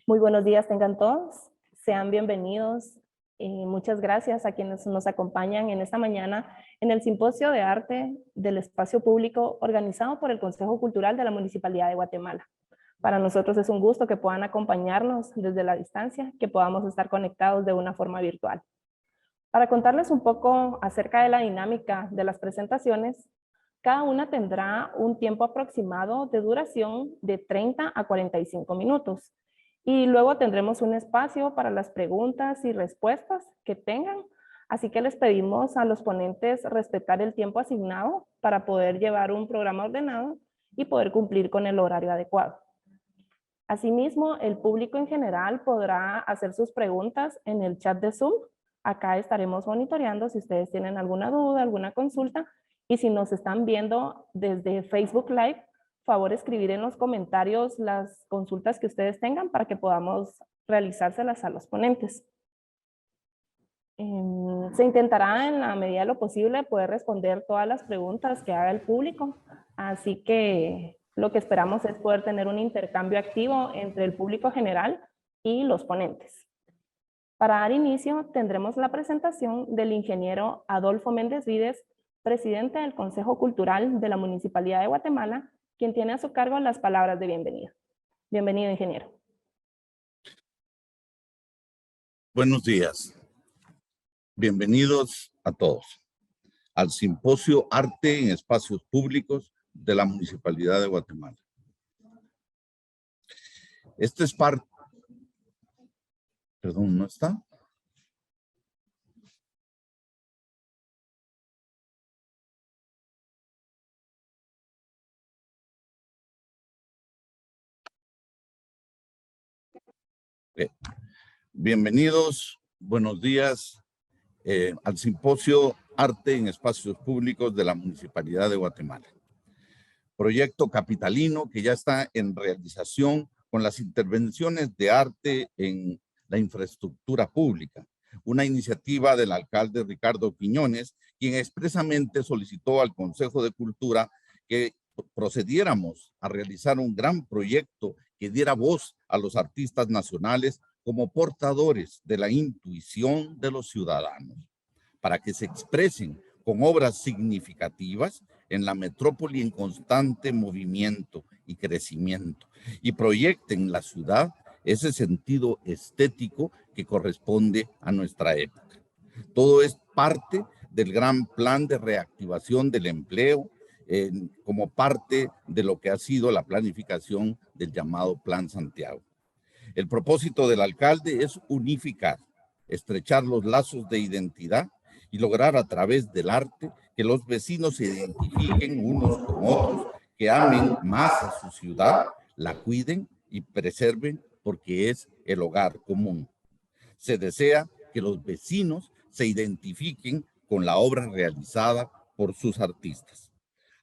Muy buenos días tengan todos, sean bienvenidos. Muchas gracias a quienes nos acompañan en esta mañana en el Simposio de Arte del Espacio Público organizado por el Consejo Cultural de la Municipalidad de Guatemala. Para nosotros es un gusto que puedan acompañarnos desde la distancia, que podamos estar conectados de una forma virtual. Para contarles un poco acerca de la dinámica de las presentaciones, cada una tendrá un tiempo aproximado de duración de 30 a 45 minutos. Y luego tendremos un espacio para las preguntas y respuestas que tengan. Así que les pedimos a los ponentes respetar el tiempo asignado para poder llevar un programa ordenado y poder cumplir con el horario adecuado. Asimismo, el público en general podrá hacer sus preguntas en el chat de Zoom. Acá estaremos monitoreando si ustedes tienen alguna duda, alguna consulta. Y si nos están viendo desde Facebook Live, favor escribir en los comentarios las consultas que ustedes tengan para que podamos realizárselas a los ponentes. Se intentará en la medida de lo posible poder responder todas las preguntas que haga el público, así que lo que esperamos es poder tener un intercambio activo entre el público general y los ponentes. Para dar inicio tendremos la presentación del ingeniero Adolfo Méndez Vides, presidente del Consejo Cultural de la Municipalidad de Guatemala, quien tiene a su cargo las palabras de bienvenida. Bienvenido, ingeniero. Buenos días. Bienvenidos a todos al Simposio Arte en Espacios Públicos de la Municipalidad de Guatemala. Este es parte... Perdón, ¿no está? Bienvenidos, buenos días al Simposio Arte en Espacios Públicos de la Municipalidad de Guatemala. Proyecto capitalino que ya está en realización con las intervenciones de arte en la infraestructura pública. Una iniciativa del alcalde Ricardo Quiñones, quien expresamente solicitó al Consejo de Cultura que procediéramos a realizar un gran proyecto que diera voz a los artistas nacionales como portadores de la intuición de los ciudadanos, para que se expresen con obras significativas en la metrópoli en constante movimiento y crecimiento y proyecten la ciudad ese sentido estético que corresponde a nuestra época. Todo es parte del gran plan de reactivación del empleo como parte de lo que ha sido la planificación del llamado Plan Santiago. El propósito del alcalde es unificar, estrechar los lazos de identidad y lograr a través del arte que los vecinos se identifiquen unos con otros, que amen más a su ciudad, la cuiden y preserven porque es el hogar común. Se desea que los vecinos se identifiquen con la obra realizada por sus artistas.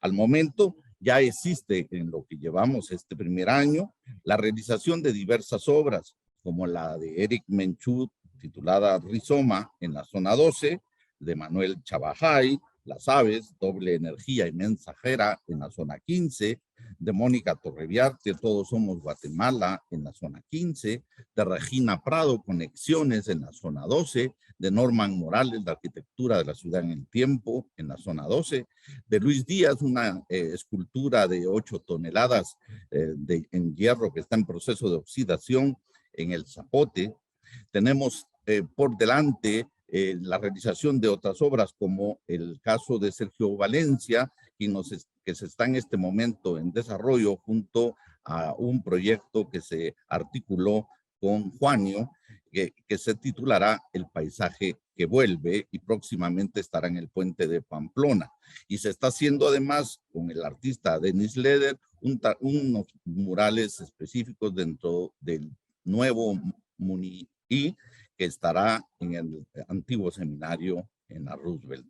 Al momento ya existe en lo que llevamos este primer año la realización de diversas obras como la de Eric Menchú titulada Rizoma en la zona 12, de Manuel Chabajay, Las Aves, Doble Energía y Mensajera en la zona 15, de Mónica Torreviarte, Todos Somos Guatemala en la zona 15, de Regina Prado, Conexiones en la zona 12, de Norman Morales, La Arquitectura de la Ciudad en el Tiempo en la zona 12, de Luis Díaz, una escultura de 8 toneladas en hierro que está en proceso de oxidación en el Zapote. Tenemos por delante la realización de otras obras como el caso de Sergio Valencia, que se está en este momento en desarrollo junto a un proyecto que se articuló con Juanio, que se titulará El paisaje que vuelve y próximamente estará en el puente de Pamplona. Y se está haciendo además con el artista Denis Leder unos murales específicos dentro del nuevo MUNI que estará en el antiguo seminario en la Roosevelt.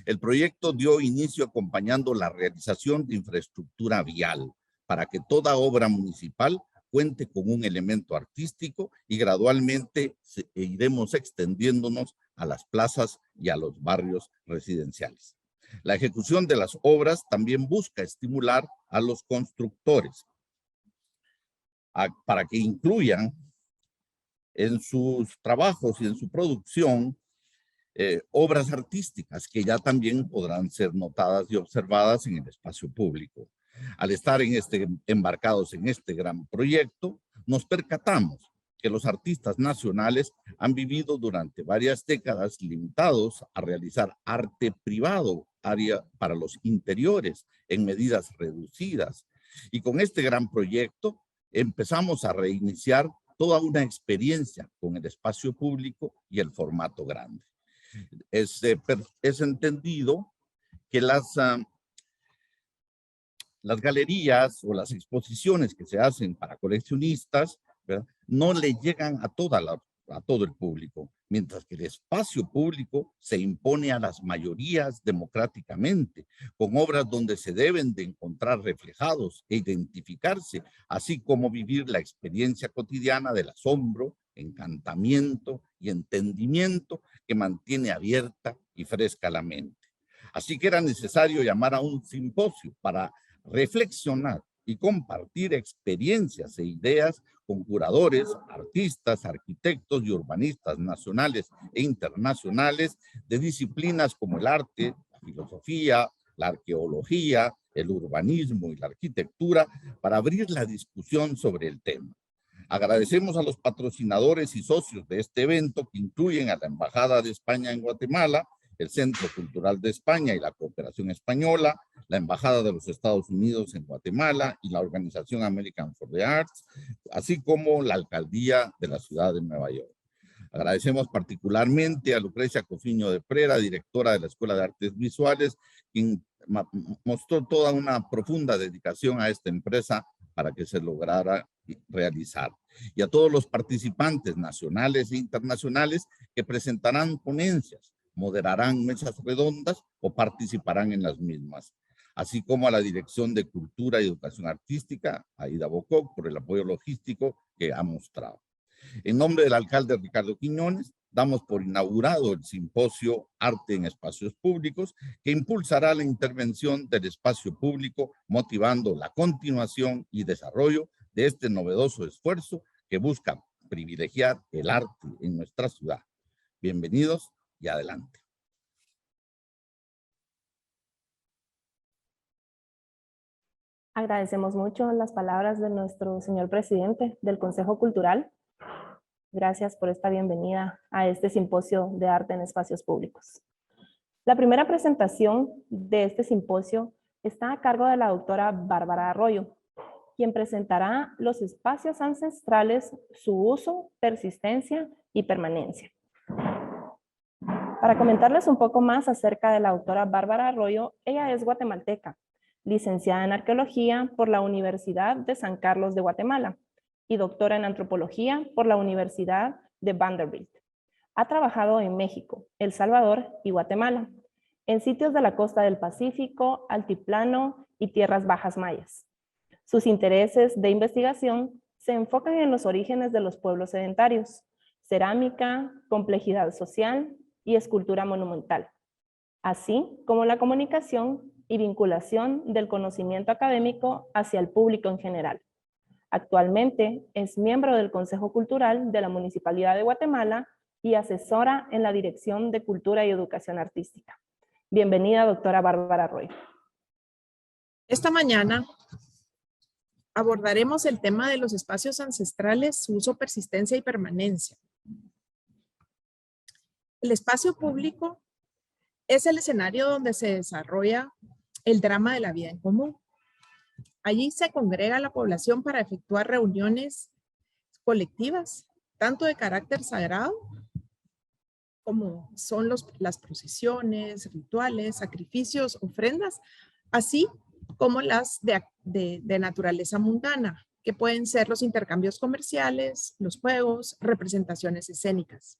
El proyecto dio inicio acompañando la realización de infraestructura vial para que toda obra municipal cuente con un elemento artístico y gradualmente iremos extendiéndonos a las plazas y a los barrios residenciales. La ejecución de las obras también busca estimular a los constructores para que incluyan en sus trabajos y en su producción obras artísticas que ya también podrán ser notadas y observadas en el espacio público. Al estar embarcados en este gran proyecto, nos percatamos que los artistas nacionales han vivido durante varias décadas limitados a realizar arte privado, área para los interiores, en medidas reducidas. Y con este gran proyecto empezamos a reiniciar toda una experiencia con el espacio público y el formato grande. Es entendido que las galerías o las exposiciones que se hacen para coleccionistas, ¿verdad?, no le llegan a todo el público, mientras que el espacio público se impone a las mayorías democráticamente, con obras donde se deben de encontrar reflejados e identificarse, así como vivir la experiencia cotidiana del asombro, encantamiento y entendimiento que mantiene abierta y fresca la mente. Así que era necesario llamar a un simposio para reflexionar y compartir experiencias e ideas con curadores, artistas, arquitectos y urbanistas nacionales e internacionales de disciplinas como el arte, la filosofía, la arqueología, el urbanismo y la arquitectura para abrir la discusión sobre el tema. Agradecemos a los patrocinadores y socios de este evento que incluyen a la Embajada de España en Guatemala, el Centro Cultural de España y la Cooperación Española, la Embajada de los Estados Unidos en Guatemala y la organización American for the Arts, así como la Alcaldía de la Ciudad de Nueva York. Agradecemos particularmente a Lucrecia Cofiño de Prera, directora de la Escuela de Artes Visuales, quien mostró toda una profunda dedicación a esta empresa para que se lograra realizar. Y a todos los participantes nacionales e internacionales que presentarán ponencias, moderarán mesas redondas o participarán en las mismas, así como a la Dirección de Cultura y Educación Artística, Aida Bococ, por el apoyo logístico que ha mostrado. En nombre del alcalde Ricardo Quiñones, damos por inaugurado el simposio Arte en Espacios Públicos, que impulsará la intervención del espacio público, motivando la continuación y desarrollo de este novedoso esfuerzo que busca privilegiar el arte en nuestra ciudad. Bienvenidos y adelante. Agradecemos mucho las palabras de nuestro señor presidente del Consejo Cultural. Gracias por esta bienvenida a este simposio de arte en espacios públicos. La primera presentación de este simposio está a cargo de la doctora Bárbara Arroyo, quien presentará los espacios ancestrales, su uso, persistencia y permanencia. Para comentarles un poco más acerca de la doctora Bárbara Arroyo, ella es guatemalteca, licenciada en Arqueología por la Universidad de San Carlos de Guatemala y doctora en Antropología por la Universidad de Vanderbilt. Ha trabajado en México, El Salvador y Guatemala, en sitios de la costa del Pacífico, Altiplano y Tierras Bajas Mayas. Sus intereses de investigación se enfocan en los orígenes de los pueblos sedentarios, cerámica, complejidad social y escultura monumental, así como la comunicación y vinculación del conocimiento académico hacia el público en general. Actualmente es miembro del Consejo Cultural de la Municipalidad de Guatemala y asesora en la Dirección de Cultura y Educación Artística. Bienvenida, doctora Bárbara Arroyo. Esta mañana abordaremos el tema de los espacios ancestrales, su uso, persistencia y permanencia. El espacio público es el escenario donde se desarrolla el drama de la vida en común. Allí se congrega la población para efectuar reuniones colectivas, tanto de carácter sagrado, como son las procesiones, rituales, sacrificios, ofrendas, así como las de naturaleza mundana, que pueden ser los intercambios comerciales, los juegos, representaciones escénicas.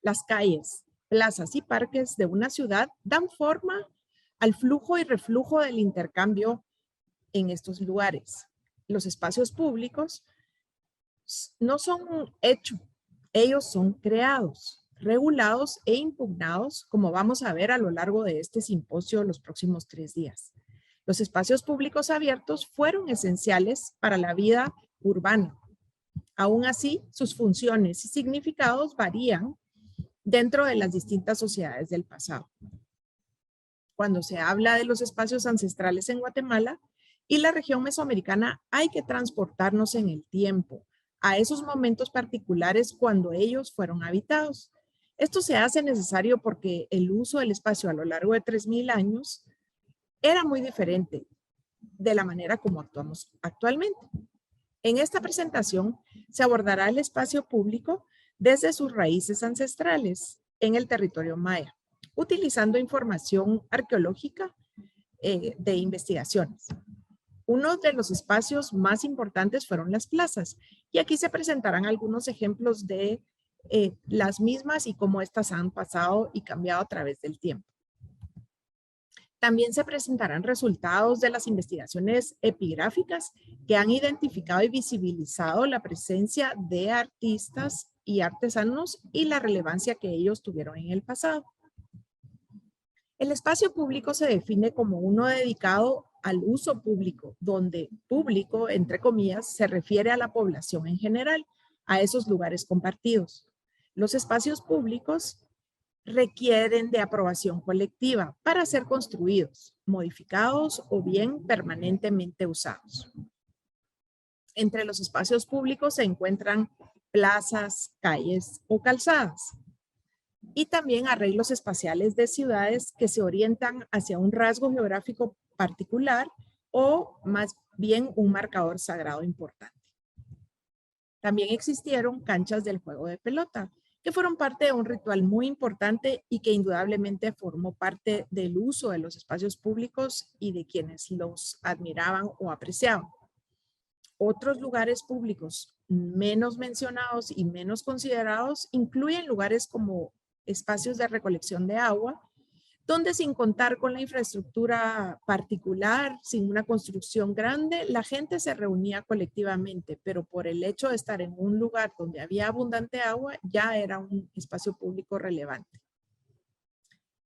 Las calles, plazas y parques de una ciudad dan forma al flujo y reflujo del intercambio en estos lugares. Los espacios públicos no son un hecho, ellos son creados, regulados e impugnados, como vamos a ver a lo largo de este simposio los próximos 3 días. Los espacios públicos abiertos fueron esenciales para la vida urbana. Aún así, sus funciones y significados varían dentro de las distintas sociedades del pasado. Cuando se habla de los espacios ancestrales en Guatemala y la región mesoamericana, hay que transportarnos en el tiempo a esos momentos particulares cuando ellos fueron habitados. Esto se hace necesario porque el uso del espacio a lo largo de 3000 años era muy diferente de la manera como actuamos actualmente. En esta presentación se abordará el espacio público desde sus raíces ancestrales en el territorio maya, utilizando información arqueológica de investigaciones. Uno de los espacios más importantes fueron las plazas, y aquí se presentarán algunos ejemplos de las mismas y cómo éstas han pasado y cambiado a través del tiempo. También se presentarán resultados de las investigaciones epigráficas que han identificado y visibilizado la presencia de artistas y artesanos y la relevancia que ellos tuvieron en el pasado. El espacio público se define como uno dedicado al uso público, donde público, entre comillas, se refiere a la población en general, a esos lugares compartidos. Los espacios públicos requieren de aprobación colectiva para ser construidos, modificados o bien permanentemente usados. Entre los espacios públicos se encuentran plazas, calles o calzadas, y también arreglos espaciales de ciudades que se orientan hacia un rasgo geográfico particular o más bien un marcador sagrado importante. También existieron canchas del juego de pelota, que fueron parte de un ritual muy importante y que indudablemente formó parte del uso de los espacios públicos y de quienes los admiraban o apreciaban. Otros lugares públicos menos mencionados y menos considerados incluyen lugares como espacios de recolección de agua, donde sin contar con la infraestructura particular, sin una construcción grande, la gente se reunía colectivamente, pero por el hecho de estar en un lugar donde había abundante agua, ya era un espacio público relevante.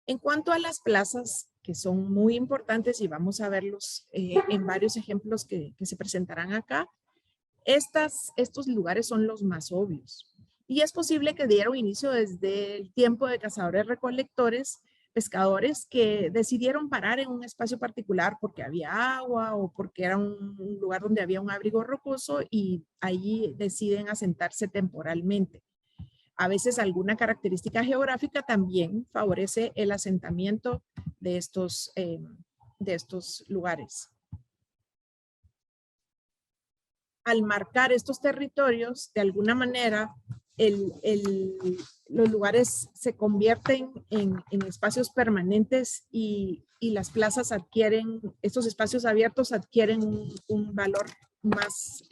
En cuanto a las plazas, que son muy importantes y vamos a verlos en varios ejemplos que se presentarán acá, estos lugares son los más obvios. Y es posible que dieron inicio desde el tiempo de cazadores-recolectores, pescadores que decidieron parar en un espacio particular porque había agua o porque era un lugar donde había un abrigo rocoso y allí deciden asentarse temporalmente. A veces alguna característica geográfica también favorece el asentamiento de estos lugares. Al marcar estos territorios, de alguna manera, los lugares se convierten en espacios permanentes y las plazas adquieren, estos espacios abiertos adquieren un valor más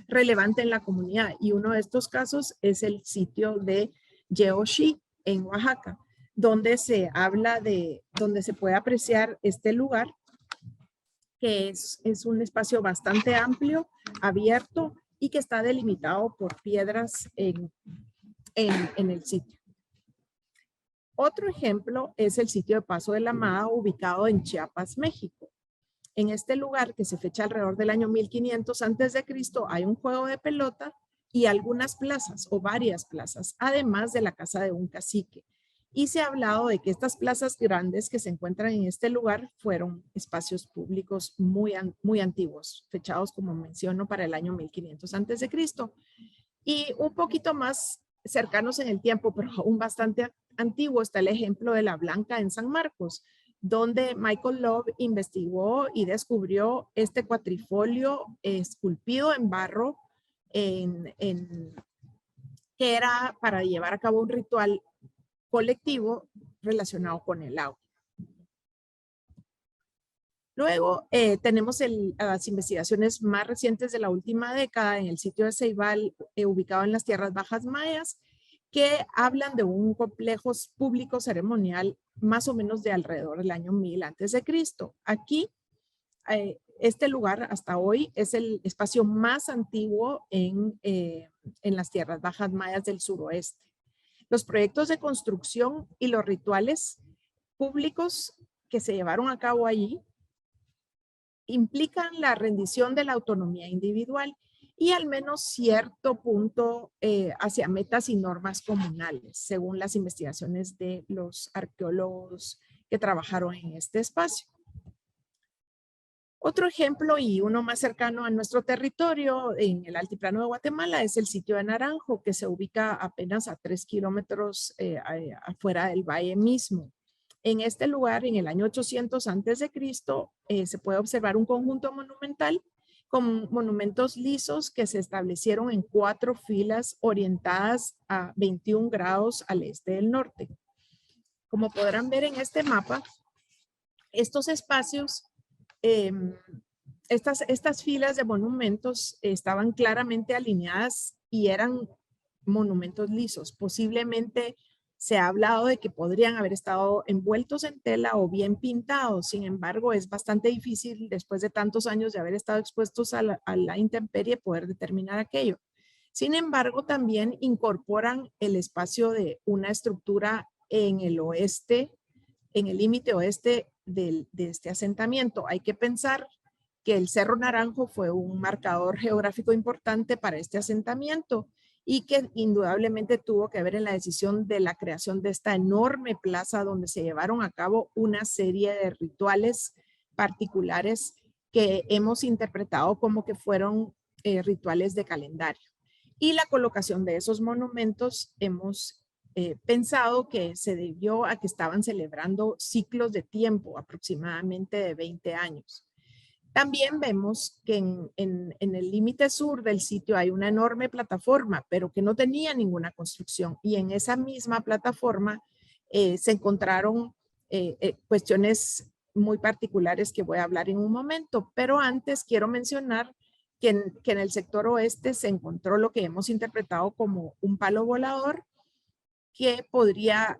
relevante en la comunidad. Y uno de estos casos es el sitio de Yeoxi en Oaxaca, donde se habla donde se puede apreciar este lugar, que es un espacio bastante amplio, abierto y que está delimitado por piedras en el sitio. Otro ejemplo es el sitio de Paso de la Amada, ubicado en Chiapas, México. En este lugar, que se fecha alrededor del año 1500 a.C., hay un juego de pelota y algunas plazas o varias plazas, además de la casa de un cacique. Y se ha hablado de que estas plazas grandes que se encuentran en este lugar fueron espacios públicos muy antiguos, fechados, como menciono, para el año 1500 a.C. Y un poquito más cercanos en el tiempo, pero aún bastante antiguo, está el ejemplo de la Blanca en San Marcos, donde Michael Love investigó y descubrió este cuatrifolio esculpido en barro que era para llevar a cabo un ritual colectivo relacionado con el agua. Luego tenemos las investigaciones más recientes de la última década en el sitio de Ceibal, ubicado en las tierras bajas mayas, que hablan de un complejo público ceremonial más o menos de alrededor del año 1000 a.C. Aquí, este lugar hasta hoy es el espacio más antiguo en las tierras bajas mayas del suroeste. Los proyectos de construcción y los rituales públicos que se llevaron a cabo allí implican la rendición de la autonomía individual y al menos cierto punto hacia metas y normas comunales, según las investigaciones de los arqueólogos que trabajaron en este espacio. Otro ejemplo y uno más cercano a nuestro territorio en el altiplano de Guatemala es el sitio de Naranjo, que se ubica apenas a 3 kilómetros afuera del valle mismo. En este lugar, en el año 800 a.C., se puede observar un conjunto monumental con monumentos lisos que se establecieron en 4 filas orientadas a 21 grados al este del norte. Como podrán ver en este mapa, estos espacios, estas filas de monumentos estaban claramente alineadas y eran monumentos lisos. Posiblemente se ha hablado de que podrían haber estado envueltos en tela o bien pintados. Sin embargo, es bastante difícil después de tantos años de haber estado expuestos a la intemperie poder determinar aquello. Sin embargo, también incorporan el espacio de una estructura en el oeste, en el límite oeste de este asentamiento. Hay que pensar que el Cerro Naranjo fue un marcador geográfico importante para este asentamiento y que indudablemente tuvo que ver en la decisión de la creación de esta enorme plaza donde se llevaron a cabo una serie de rituales particulares que hemos interpretado como que fueron rituales de calendario. Y la colocación de esos monumentos hemos pensado que se debió a que estaban celebrando ciclos de tiempo aproximadamente de 20 años. También vemos que en el límite sur del sitio hay una enorme plataforma, pero que no tenía ninguna construcción. Y en esa misma plataforma se encontraron cuestiones muy particulares que voy a hablar en un momento. Pero antes quiero mencionar que en el sector oeste se encontró lo que hemos interpretado como un palo volador que podría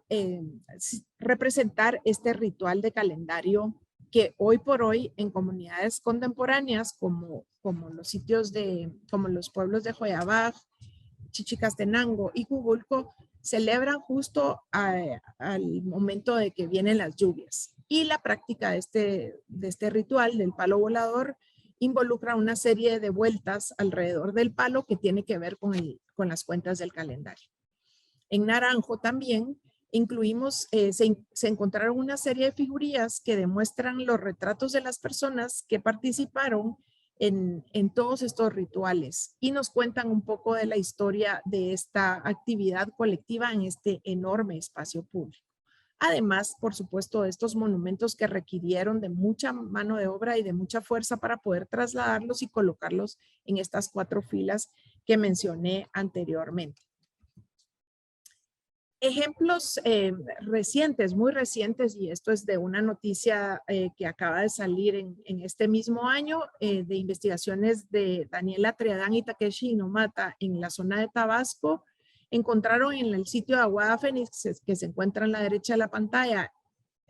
representar este ritual de calendario que hoy por hoy en comunidades contemporáneas como los pueblos de Joyabaj, Chichicastenango y Cubulco celebran justo al momento de que vienen las lluvias. Y la práctica de este ritual del palo volador involucra una serie de vueltas alrededor del palo que tiene que ver con las cuentas del calendario. En Naranjo también incluimos, se encontraron una serie de figurillas que demuestran los retratos de las personas que participaron en todos estos rituales y nos cuentan un poco de la historia de esta actividad colectiva en este enorme espacio público. Además, por supuesto, de estos monumentos que requirieron de mucha mano de obra y de mucha fuerza para poder trasladarlos y colocarlos en estas 4 filas que mencioné anteriormente. Ejemplos recientes, muy recientes, y esto es de una noticia que acaba de salir en este mismo año, de investigaciones de Daniela Triadán y Takeshi Inomata en la zona de Tabasco. Encontraron en el sitio de Aguada Fénix, que se encuentra a la derecha de la pantalla,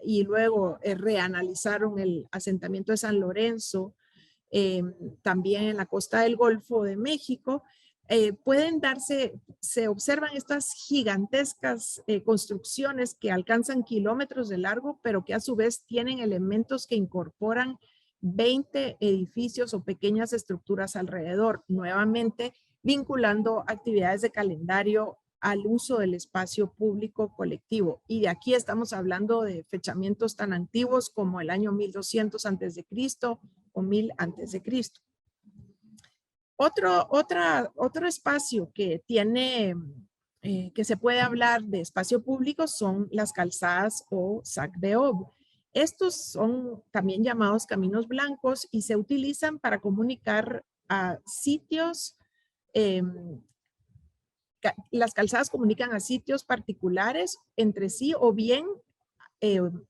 y luego reanalizaron el asentamiento de San Lorenzo, también en la costa del Golfo de México. Se observan estas gigantescas construcciones que alcanzan kilómetros de largo, pero que a su vez tienen elementos que incorporan 20 edificios o pequeñas estructuras alrededor, nuevamente vinculando actividades de calendario al uso del espacio público colectivo. Y de aquí estamos hablando de fechamientos tan antiguos como el año 1200 a.C. o 1000 a.C. Otro espacio que tiene, que se puede hablar de espacio público son las calzadas o sac de ob. Estos son también llamados caminos blancos y se utilizan para comunicar a sitios. Las calzadas comunican a sitios particulares entre sí o bien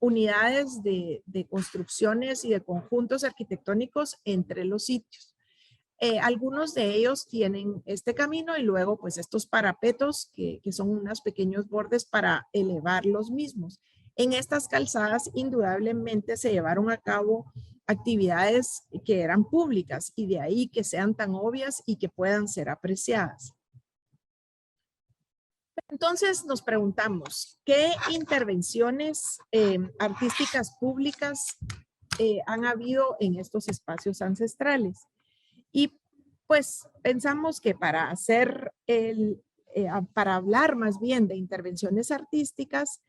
unidades de construcciones y de conjuntos arquitectónicos entre los sitios. Algunos de ellos tienen este camino y luego pues estos parapetos que son unos pequeños bordes para elevar los mismos. En estas calzadas indudablemente se llevaron a cabo actividades que eran públicas y de ahí que sean tan obvias y que puedan ser apreciadas. Entonces nos preguntamos, ¿qué intervenciones artísticas públicas han habido en estos espacios ancestrales? Y pues pensamos que para para hablar más bien de intervenciones artísticas,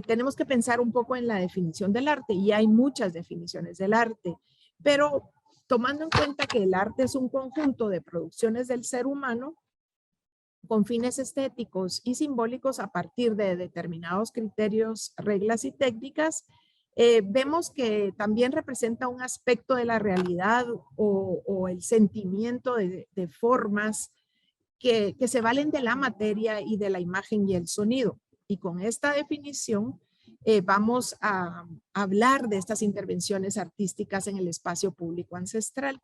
tenemos que pensar un poco en la definición del arte, y hay muchas definiciones del arte, pero tomando en cuenta que el arte es un conjunto de producciones del ser humano con fines estéticos y simbólicos a partir de determinados criterios, reglas y técnicas, vemos que también representa un aspecto de la realidad o el sentimiento de formas que se valen de la materia y de la imagen y el sonido. Y con esta definición vamos a hablar de estas intervenciones artísticas en el espacio público ancestral.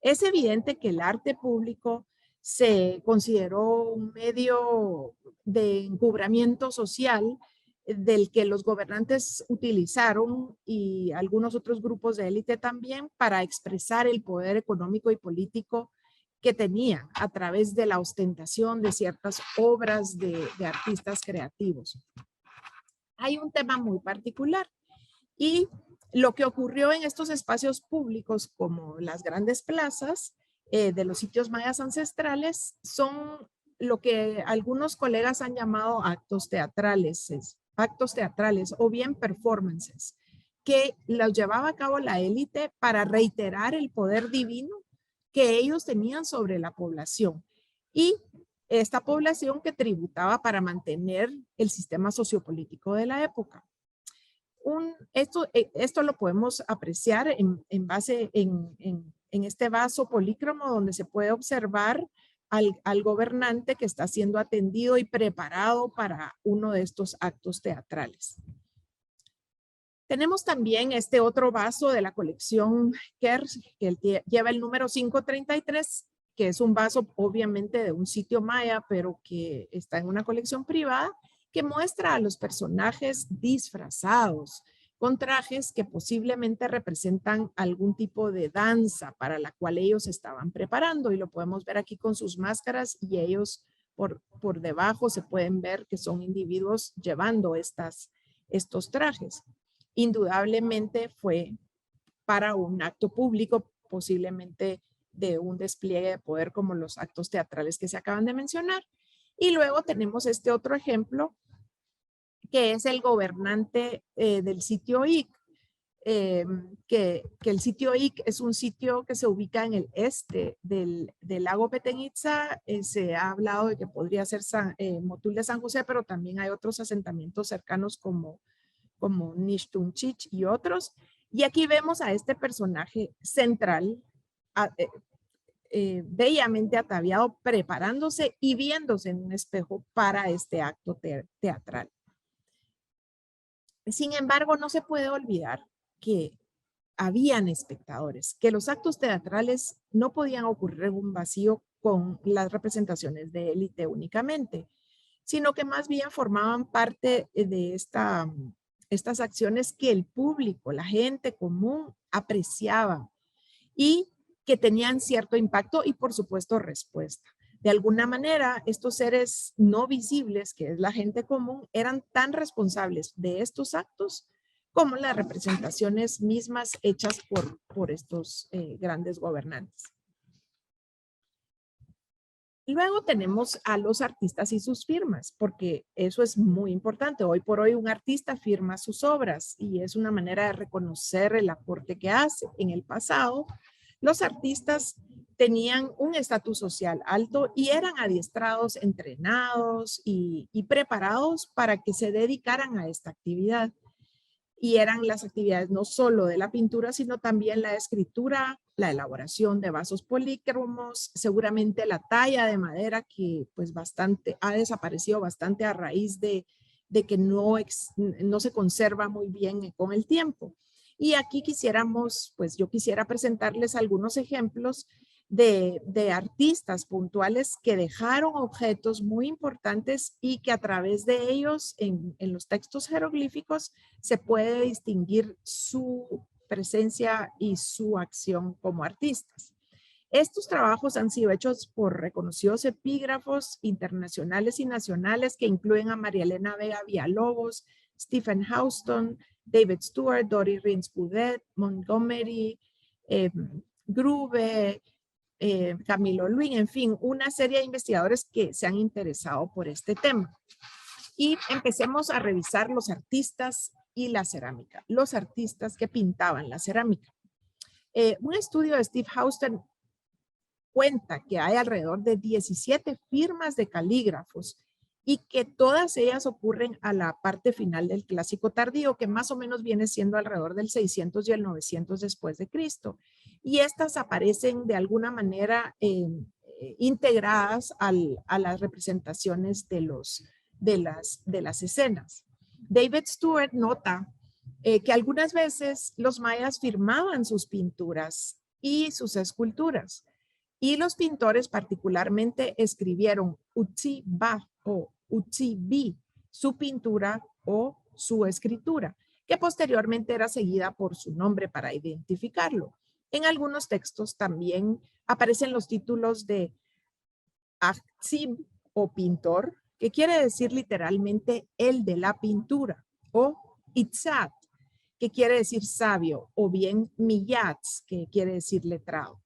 Es evidente que el arte público se consideró un medio de encubrimiento social del que los gobernantes utilizaron, y algunos otros grupos de élite también, para expresar el poder económico y político que tenían a través de la ostentación de ciertas obras de artistas creativos. Hay un tema muy particular, y lo que ocurrió en estos espacios públicos, como las grandes plazas de los sitios mayas ancestrales, son lo que algunos colegas han llamado actos teatrales o bien performances, que los llevaba a cabo la élite para reiterar el poder divino que ellos tenían sobre la población, y esta población que tributaba para mantener el sistema sociopolítico de la época. Esto lo podemos apreciar en base en este vaso polícromo, donde se puede observar al gobernante que está siendo atendido y preparado para uno de estos actos teatrales. Tenemos también este otro vaso de la colección Kers, que lleva el número 533, que es un vaso obviamente de un sitio maya, pero que está en una colección privada, que muestra a los personajes disfrazados con trajes que posiblemente representan algún tipo de danza para la cual ellos estaban preparando, y lo podemos ver aquí con sus máscaras, y ellos por debajo se pueden ver que son individuos llevando estos trajes. Indudablemente fue para un acto público, posiblemente de un despliegue de poder como los actos teatrales que se acaban de mencionar. Y luego tenemos este otro ejemplo, que es el gobernante del sitio Ic, que el sitio Ic es un sitio que se ubica en el este del lago Petén Itzá. Se ha hablado de que podría ser Motul de San José, pero también hay otros asentamientos cercanos como Nishtunchich y otros. Y aquí vemos a este personaje central, bellamente ataviado, preparándose y viéndose en un espejo para este acto teatral. Sin embargo, no se puede olvidar que habían espectadores, que los actos teatrales no podían ocurrir en un vacío con las representaciones de élite únicamente, sino que más bien formaban parte de estas acciones que el público, la gente común, apreciaba y que tenían cierto impacto y, por supuesto, respuesta. De alguna manera, estos seres no visibles, que es la gente común, eran tan responsables de estos actos como las representaciones mismas hechas por estos grandes gobernantes. Luego tenemos a los artistas y sus firmas, porque eso es muy importante. Hoy por hoy un artista firma sus obras y es una manera de reconocer el aporte que hace. En el pasado, los artistas tenían un estatus social alto y eran adiestrados, entrenados y preparados para que se dedicaran a esta actividad. Y eran las actividades no solo de la pintura, sino también la escritura, la elaboración de vasos polícromos, seguramente la talla de madera, que pues ha desaparecido bastante a raíz de que no se conserva muy bien con el tiempo. Y aquí yo quisiera presentarles algunos ejemplos de artistas puntuales que dejaron objetos muy importantes y que a través de ellos en los textos jeroglíficos se puede distinguir su presencia y su acción como artistas. Estos trabajos han sido hechos por reconocidos epígrafos internacionales y nacionales que incluyen a María Elena Vega Villalobos, Stephen Houston, David Stewart, Dori Rins Boudet, Montgomery, Grube, Camilo Luyén, en fin, una serie de investigadores que se han interesado por este tema. Y empecemos a revisar los artistas y la cerámica, los artistas que pintaban la cerámica. Un estudio de Steve Houston cuenta que hay alrededor de 17 firmas de calígrafos y que todas ellas ocurren a la parte final del Clásico Tardío, que más o menos viene siendo alrededor del 600 y el 900 después de Cristo. Y estas aparecen de alguna manera integradas a las representaciones de las escenas. David Stewart nota que algunas veces los mayas firmaban sus pinturas y sus esculturas. Y los pintores particularmente escribieron Utsi-ba o Utsi-bi, su pintura o su escritura, que posteriormente era seguida por su nombre para identificarlo. En algunos textos también aparecen los títulos de Ahtsib o pintor, que quiere decir literalmente el de la pintura, o Itzat, que quiere decir sabio, o bien Miyatz, que quiere decir letrado.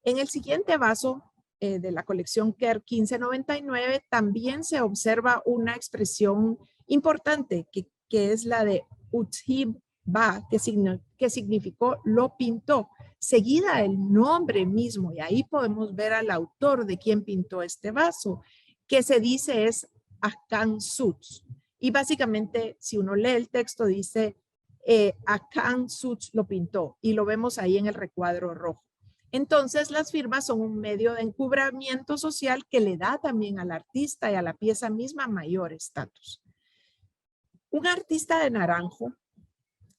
En el siguiente vaso de la colección Kerr 1599 también se observa una expresión importante que es la de Uthib Ba, que significó lo pintó, seguida el nombre mismo, y ahí podemos ver al autor de quien pintó este vaso, que se dice es Akan Suts. Y básicamente, si uno lee el texto, dice Akan Suts lo pintó, y lo vemos ahí en el recuadro rojo. Entonces, las firmas son un medio de encubrimiento social que le da también al artista y a la pieza misma mayor estatus. Un artista de Naranjo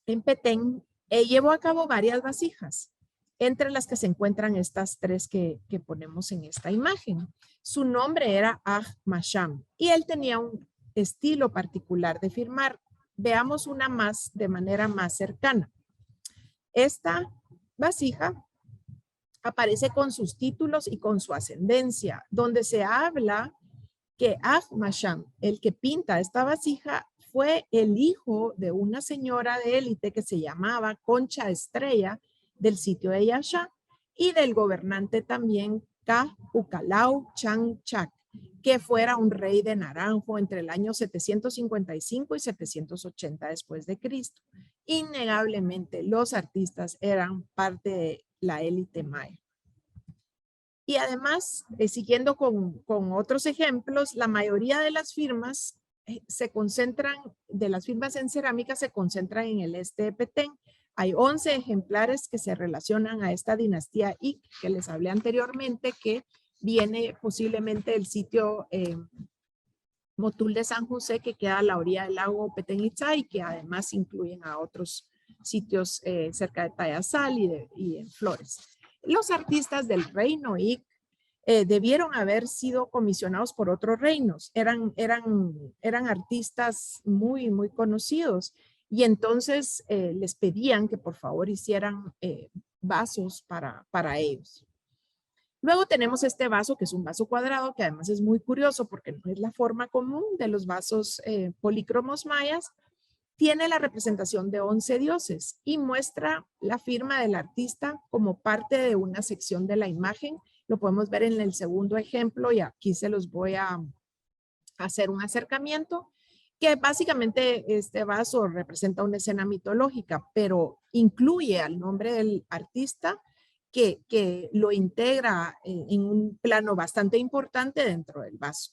en Petén llevó a cabo varias vasijas, entre las que se encuentran estas tres que ponemos en esta imagen. Su nombre era Aj Masham y él tenía un estilo particular de firmar. Veamos una más de manera más cercana. Esta vasija aparece con sus títulos y con su ascendencia, donde se habla que Aj Masham, el que pinta esta vasija, fue el hijo de una señora de élite que se llamaba Concha Estrella del sitio de Yaxha y del gobernante también Ka Ucalau Changchac, que fuera un rey de Naranjo entre el año 755 y 780 después de Cristo. Innegablemente los artistas eran parte de la élite maya. Y además, siguiendo con otros ejemplos, la mayoría de las firmas de las firmas en cerámica se concentran en el este de Petén. Hay 11 ejemplares que se relacionan a esta dinastía Ic, que les hablé anteriormente, que viene posiblemente del sitio Motul de San José, que queda a la orilla del lago Petén Itzá y que además incluyen a otros sitios cerca de Tayasal y en Flores. Los artistas del reino Ic debieron haber sido comisionados por otros reinos. Eran artistas muy, muy conocidos y entonces les pedían que por favor hicieran vasos para ellos. Luego tenemos este vaso, que es un vaso cuadrado, que además es muy curioso porque no es la forma común de los vasos polícromos mayas. Tiene la representación de 11 dioses y muestra la firma del artista como parte de una sección de la imagen. Lo podemos ver en el segundo ejemplo y aquí se los voy a hacer un acercamiento, que básicamente este vaso representa una escena mitológica, pero incluye al nombre del artista que lo integra en un plano bastante importante dentro del vaso.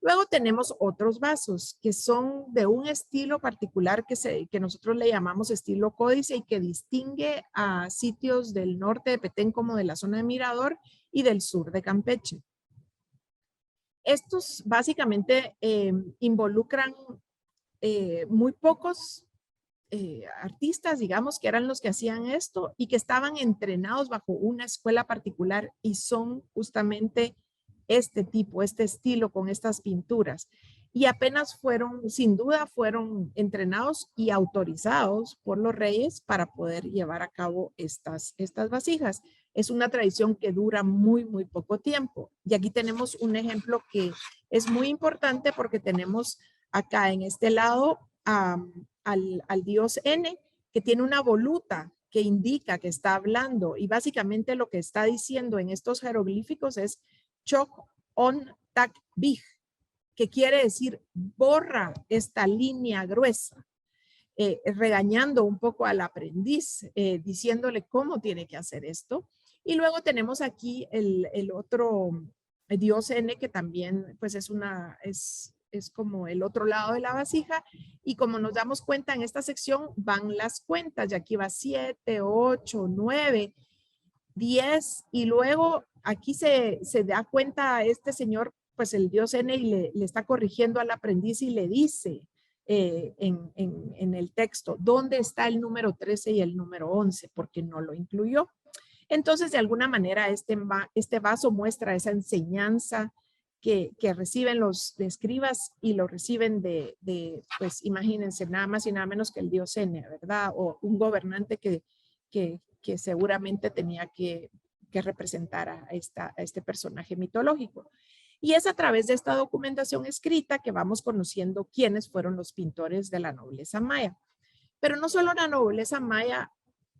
Luego tenemos otros vasos que son de un estilo particular que nosotros le llamamos estilo códice y que distingue a sitios del norte de Petén como de la zona de Mirador y del sur de Campeche. Estos básicamente involucran muy pocos artistas, digamos, que eran los que hacían esto y que estaban entrenados bajo una escuela particular y son justamente este estilo con estas pinturas. Y apenas sin duda fueron entrenados y autorizados por los reyes para poder llevar a cabo estas vasijas. Es una tradición que dura muy, muy poco tiempo. Y aquí tenemos un ejemplo que es muy importante porque tenemos acá en este lado al dios N, que tiene una voluta que indica que está hablando, y básicamente lo que está diciendo en estos jeroglíficos es Chok on tak big, que quiere decir borra esta línea gruesa, regañando un poco al aprendiz, diciéndole cómo tiene que hacer esto. Y luego tenemos aquí el otro dios N, que también pues es como el otro lado de la vasija, y como nos damos cuenta en esta sección van las cuentas, y aquí va 7, 8, 9, 10, y luego aquí se da cuenta este señor, pues el dios N, y le está corrigiendo al aprendiz y le dice en el texto dónde está el número 13 y el número 11, porque no lo incluyó. Entonces, de alguna manera, este vaso muestra esa enseñanza que reciben los escribas, y lo reciben pues imagínense, nada más y nada menos que el dios N, ¿verdad? O un gobernante que seguramente tenía que representar a este personaje mitológico. Y es a través de esta documentación escrita que vamos conociendo quiénes fueron los pintores de la nobleza maya. Pero no solo la nobleza maya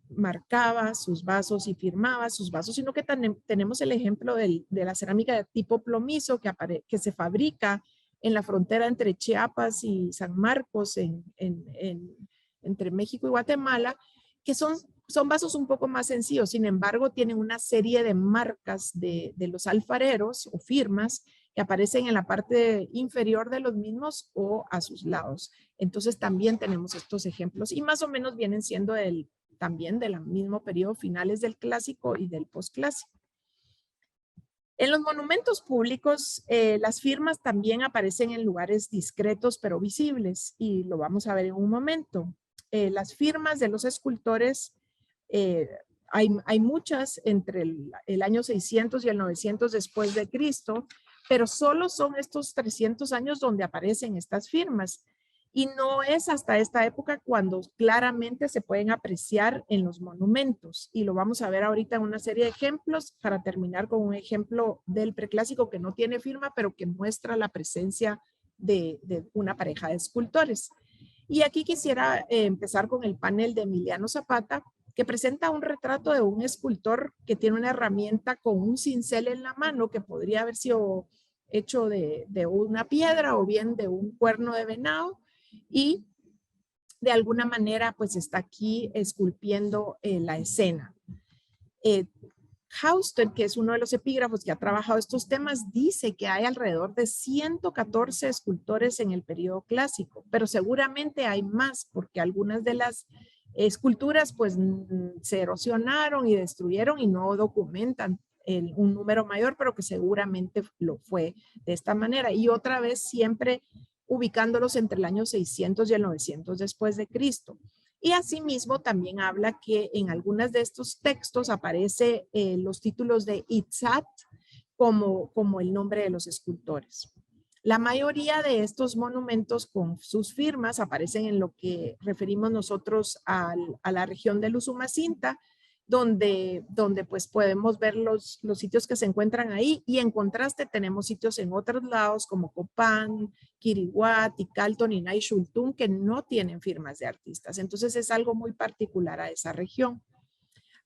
marcaba sus vasos y firmaba sus vasos, sino que tenemos el ejemplo de la cerámica de tipo plomizo que se fabrica en la frontera entre Chiapas y San Marcos, entre México y Guatemala, que son vasos un poco más sencillos. Sin embargo, tienen una serie de marcas de los alfareros o firmas que aparecen en la parte inferior de los mismos o a sus lados. Entonces también tenemos estos ejemplos, y más o menos vienen siendo también del mismo periodo, finales del clásico y del posclásico. En los monumentos públicos, las firmas también aparecen en lugares discretos pero visibles, y lo vamos a ver en un momento. Las firmas de los escultores, hay muchas entre el año 600 y el 900 después de Cristo, pero solo son estos 300 años donde aparecen estas firmas. Y no es hasta esta época cuando claramente se pueden apreciar en los monumentos. Y lo vamos a ver ahorita en una serie de ejemplos, para terminar con un ejemplo del preclásico que no tiene firma, pero que muestra la presencia de una pareja de escultores. Y aquí quisiera empezar con el panel de Emiliano Zapata, que presenta un retrato de un escultor que tiene una herramienta con un cincel en la mano, que podría haber sido hecho de una piedra o bien de un cuerno de venado, y de alguna manera pues está aquí esculpiendo la escena. Houston, que es uno de los epígrafos que ha trabajado estos temas, dice que hay alrededor de 114 escultores en el periodo clásico, pero seguramente hay más, porque algunas de las esculturas pues se erosionaron y destruyeron y no documentan un número mayor, pero que seguramente lo fue de esta manera. Y otra vez siempre ubicándolos entre el año 600 y el 900 después de Cristo. Y asimismo también habla que en algunos de estos textos aparece los títulos de Itzat como el nombre de los escultores. La mayoría de estos monumentos con sus firmas aparecen en lo que referimos nosotros a la región del Usumacinta, donde pues podemos ver los sitios que se encuentran ahí, y en contraste tenemos sitios en otros lados como Copán, Quiriguat, Calton y Naixultún, que no tienen firmas de artistas. Entonces es algo muy particular a esa región.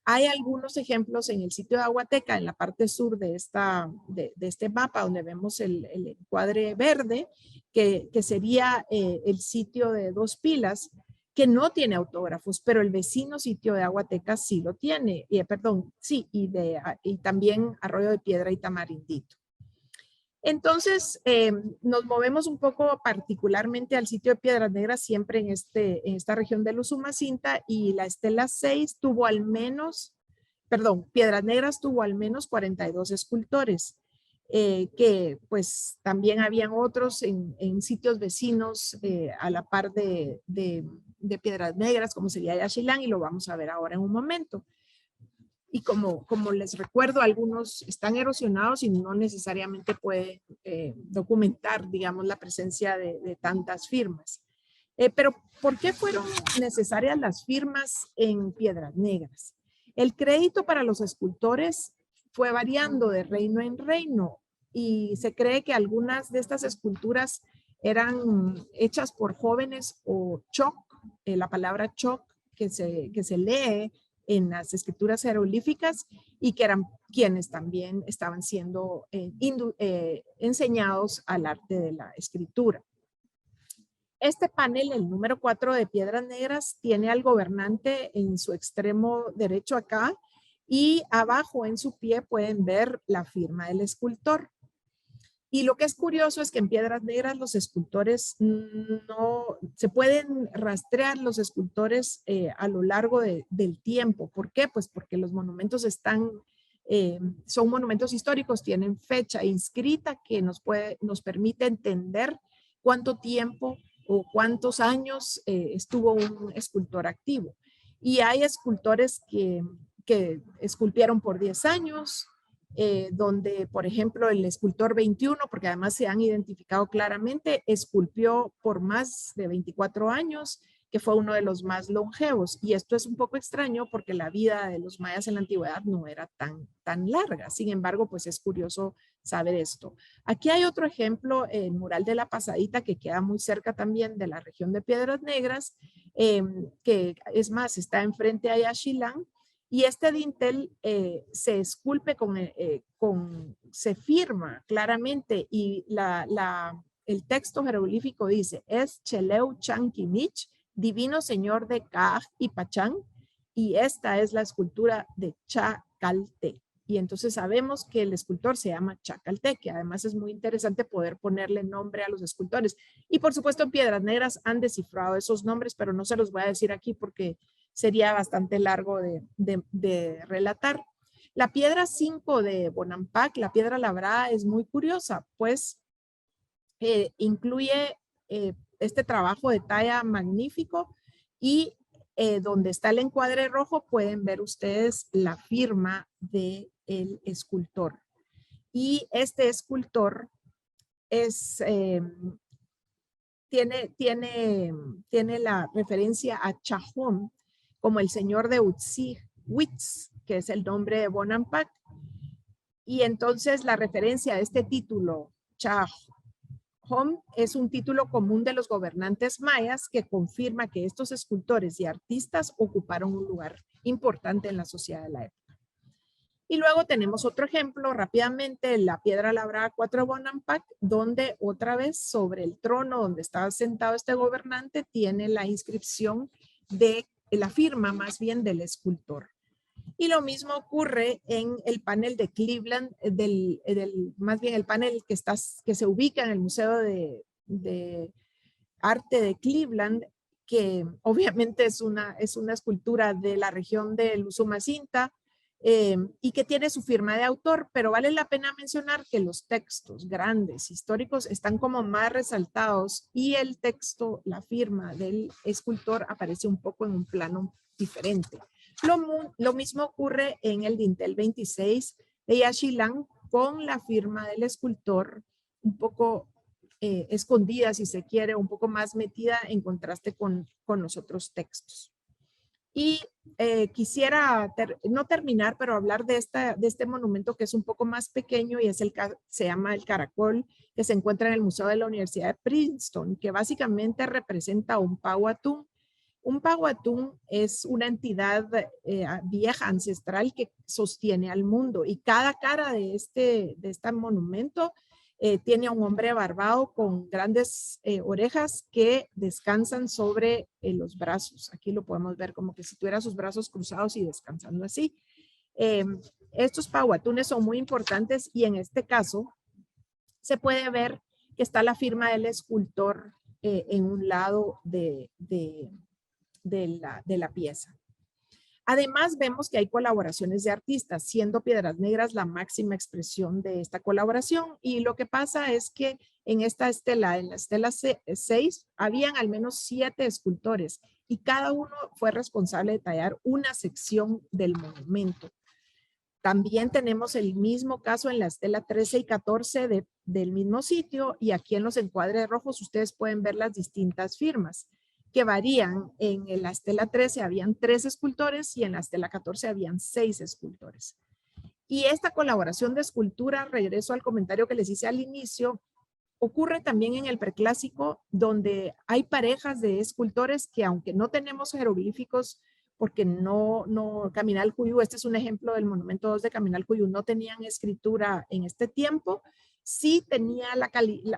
Hay algunos ejemplos en el sitio de Aguateca, en la parte sur de este mapa, donde vemos el encuadre verde, que sería el sitio de Dos Pilas, que no tiene autógrafos, pero el vecino sitio de Aguateca sí lo tiene, y también Arroyo de Piedra y Tamarindito. Entonces, nos movemos un poco particularmente al sitio de Piedras Negras, siempre en esta región del Usumacinta, y la estela 6 tuvo al menos, Piedras Negras tuvo al menos 42 escultores, que pues también habían otros en sitios vecinos a la par de Piedras Negras, como sería Yaxchilán, y lo vamos a ver ahora en un momento. Y como les recuerdo, algunos están erosionados y no necesariamente puede documentar, digamos, la presencia de tantas firmas. Pero, ¿por qué fueron necesarias las firmas en Piedras Negras? El crédito para los escultores fue variando de reino en reino, y se cree que algunas de estas esculturas eran hechas por jóvenes o choc, la palabra choc que se lee en las escrituras jeroglíficas y que eran quienes también estaban siendo enseñados al arte de la escritura. Este panel, el número 4 de Piedras Negras, tiene al gobernante en su extremo derecho acá y abajo en su pie pueden ver la firma del escultor. Y lo que es curioso es que en Piedras Negras los escultores no se pueden rastrear los escultores a lo largo del tiempo. ¿Por qué? Pues porque los monumentos son monumentos históricos, tienen fecha inscrita que nos permite entender cuánto tiempo o cuántos años estuvo un escultor activo. Y hay escultores que esculpieron por 10 años, donde, por ejemplo, el escultor 21, porque además se han identificado claramente, esculpió por más de 24 años, que fue uno de los más longevos. Y esto es un poco extraño porque la vida de los mayas en la antigüedad no era tan larga. Sin embargo, pues es curioso saber esto. Aquí hay otro ejemplo, el mural de la Pasadita, que queda muy cerca también de la región de Piedras Negras, que es más, está enfrente a Yaxchilán. Y este dintel se esculpe se firma claramente y el texto jeroglífico dice, es Cheleu Chanquimich, divino señor de Caaj y Pachán, y esta es la escultura de Chacalte. Y entonces sabemos que el escultor se llama Chacalte, que además es muy interesante poder ponerle nombre a los escultores. Y por supuesto en Piedras Negras han descifrado esos nombres, pero no se los voy a decir aquí porque sería bastante largo de relatar. La piedra 5 de Bonampak, la piedra labrada, es muy curiosa, pues incluye este trabajo de talla magnífico y donde está el encuadre rojo pueden ver ustedes la firma del escultor. Y este escultor tiene la referencia a Chajón como el señor de Utzig-Witz, que es el nombre de Bonampak. Y entonces la referencia a este título, Chajón, es un título común de los gobernantes mayas que confirma que estos escultores y artistas ocuparon un lugar importante en la sociedad de la época. Y luego tenemos otro ejemplo rápidamente, la piedra labrada 4 Bonampak, donde otra vez sobre el trono donde estaba sentado este gobernante tiene la inscripción de la firma más bien del escultor. Y lo mismo ocurre en el panel de Cleveland, más bien el panel que se ubica en el Museo de Arte de Cleveland, que obviamente es una escultura de la región del Usumacinta, y que tiene su firma de autor, pero vale la pena mencionar que los textos grandes, históricos, están como más resaltados y el texto, la firma del escultor aparece un poco en un plano diferente. Lo mismo ocurre en el dintel 26 de Yaxchilán con la firma del escultor un poco escondida, si se quiere, un poco más metida en contraste con los otros textos. Y quisiera no terminar, pero hablar de este monumento que es un poco más pequeño y se llama el Caracol, que se encuentra en el Museo de la Universidad de Princeton, que básicamente representa un Pahuatún. Un Pahuatún es una entidad vieja, ancestral, que sostiene al mundo, y cada cara de este monumento tiene a un hombre barbado con grandes orejas que descansan sobre los brazos. Aquí lo podemos ver como que si tuviera sus brazos cruzados y descansando así. Estos pahuatunes son muy importantes y en este caso se puede ver que está la firma del escultor en un lado de la pieza. Además, vemos que hay colaboraciones de artistas, siendo Piedras Negras la máxima expresión de esta colaboración. Y lo que pasa es que en esta estela, en la estela 6, habían al menos 7 escultores y cada uno fue responsable de tallar una sección del monumento. También tenemos el mismo caso en la estela 13 y 14 del mismo sitio, y aquí en los encuadres rojos ustedes pueden ver las distintas firmas que varían. En la estela 13 habían 3 escultores y en la estela 14 habían 6 escultores. Y esta colaboración de escultura, regreso al comentario que les hice al inicio, ocurre también en el preclásico, donde hay parejas de escultores que, aunque no tenemos jeroglíficos porque Caminal Cuyú, este es un ejemplo del Monumento 2 de Caminal Cuyú, no tenían escritura en este tiempo. Sí tenía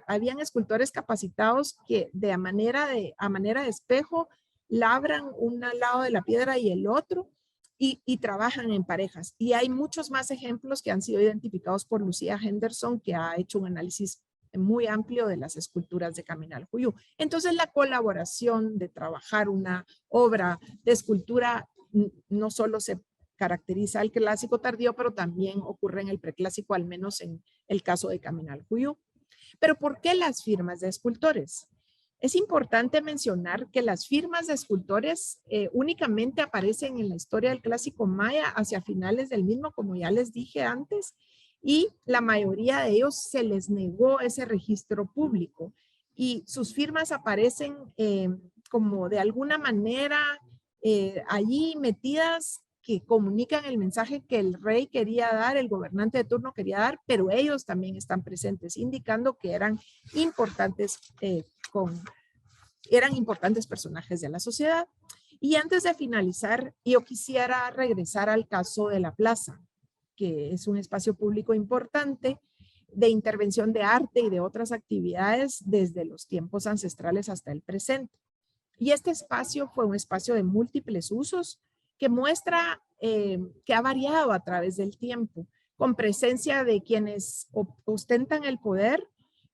habían escultores capacitados que a manera de espejo labran un lado de la piedra y el otro y trabajan en parejas. Y hay muchos más ejemplos que han sido identificados por Lucía Henderson, que ha hecho un análisis muy amplio de las esculturas de Caminal Cuyú. Entonces la colaboración de trabajar una obra de escultura no solo se caracteriza al clásico tardío, pero también ocurre en el preclásico, al menos en el caso de Caminal Cuyú. Pero ¿por qué las firmas de escultores? Es importante mencionar que las firmas de escultores únicamente aparecen en la historia del clásico maya hacia finales del mismo, como ya les dije antes, y la mayoría de ellos se les negó ese registro público y sus firmas aparecen como de alguna manera allí metidas que comunican el mensaje que el rey quería dar, el gobernante de turno quería dar, pero ellos también están presentes, indicando que eran importantes personajes de la sociedad. Y antes de finalizar, yo quisiera regresar al caso de la plaza, que es un espacio público importante de intervención de arte y de otras actividades desde los tiempos ancestrales hasta el presente. Y este espacio fue un espacio de múltiples usos que muestra que ha variado a través del tiempo, con presencia de quienes ostentan el poder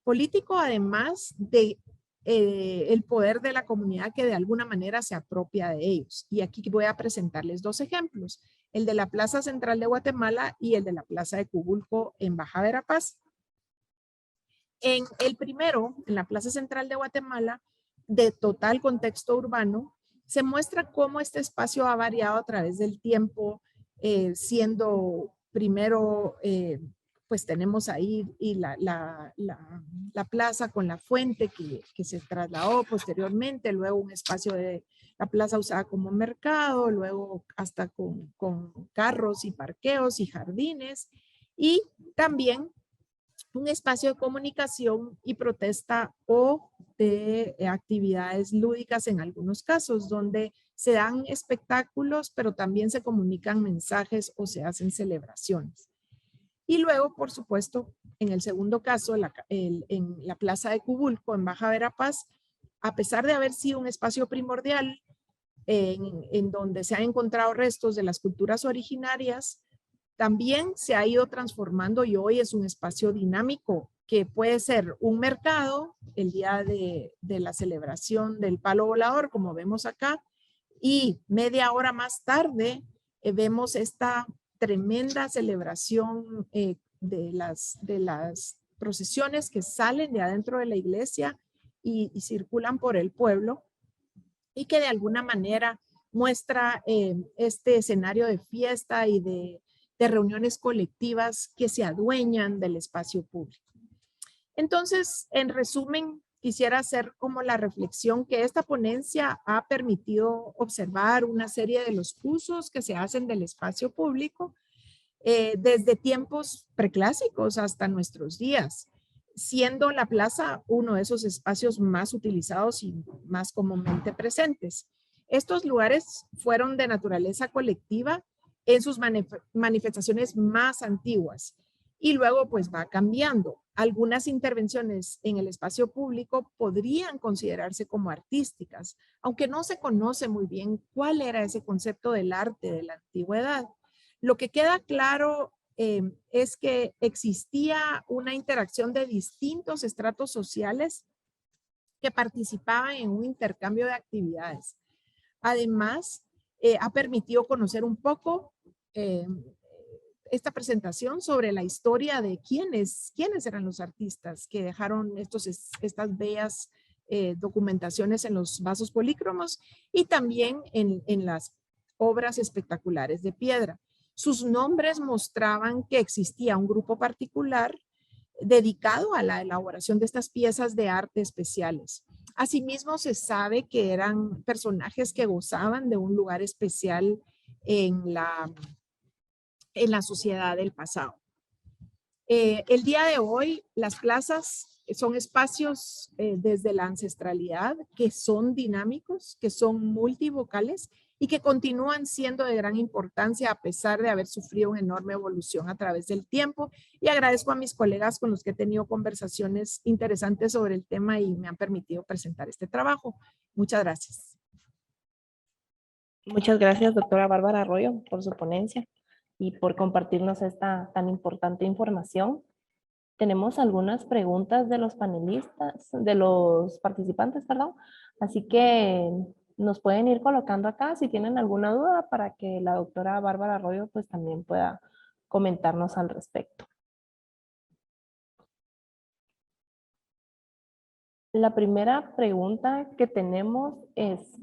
político, además de el poder de la comunidad que de alguna manera se apropia de ellos. Y aquí voy a presentarles dos ejemplos, el de la Plaza Central de Guatemala y el de la Plaza de Cubulco en Baja Verapaz. En el primero, en la Plaza Central de Guatemala, de total contexto urbano, se muestra cómo este espacio ha variado a través del tiempo, siendo primero, pues tenemos ahí y la plaza con la fuente que se trasladó posteriormente, luego un espacio de la plaza usada como mercado, luego hasta con carros y parqueos y jardines, y también un espacio de comunicación y protesta o de actividades lúdicas en algunos casos, donde se dan espectáculos, pero también se comunican mensajes o se hacen celebraciones. Y luego, por supuesto, en el segundo caso, en la Plaza de Cubulco, en Baja Verapaz, a pesar de haber sido un espacio primordial en donde se han encontrado restos de las culturas originarias, también se ha ido transformando y hoy es un espacio dinámico que puede ser un mercado el día de la celebración del palo volador, como vemos acá, y media hora más tarde vemos esta tremenda celebración de las procesiones que salen de adentro de la iglesia y circulan por el pueblo y que de alguna manera muestra este escenario de fiesta y de reuniones colectivas que se adueñan del espacio público. Entonces, en resumen, quisiera hacer como la reflexión que esta ponencia ha permitido observar una serie de los usos que se hacen del espacio público desde tiempos preclásicos hasta nuestros días, siendo la plaza uno de esos espacios más utilizados y más comúnmente presentes. Estos lugares fueron de naturaleza colectiva en sus manifestaciones más antiguas y luego pues va cambiando. Algunas intervenciones en el espacio público podrían considerarse como artísticas, aunque no se conoce muy bien cuál era ese concepto del arte de la antigüedad. Lo que queda claro es que existía una interacción de distintos estratos sociales que participaban en un intercambio de actividades. Además, ha permitido conocer un poco esta presentación sobre la historia de quiénes eran los artistas que dejaron estas bellas documentaciones en los vasos polícromos y también en las obras espectaculares de piedra. Sus nombres mostraban que existía un grupo particular dedicado a la elaboración de estas piezas de arte especiales. Asimismo, se sabe que eran personajes que gozaban de un lugar especial en la sociedad del pasado. El día de hoy, las plazas son espacios desde la ancestralidad que son dinámicos, que son multivocales y que continúan siendo de gran importancia a pesar de haber sufrido una enorme evolución a través del tiempo. Y agradezco a mis colegas con los que he tenido conversaciones interesantes sobre el tema y me han permitido presentar este trabajo. Muchas gracias. Muchas gracias, doctora Bárbara Arroyo, por su ponencia y por compartirnos esta tan importante información. Tenemos algunas preguntas de los panelistas, de los participantes, perdón. Así que nos pueden ir colocando acá si tienen alguna duda para que la doctora Bárbara Arroyo pues también pueda comentarnos al respecto. La primera pregunta que tenemos es,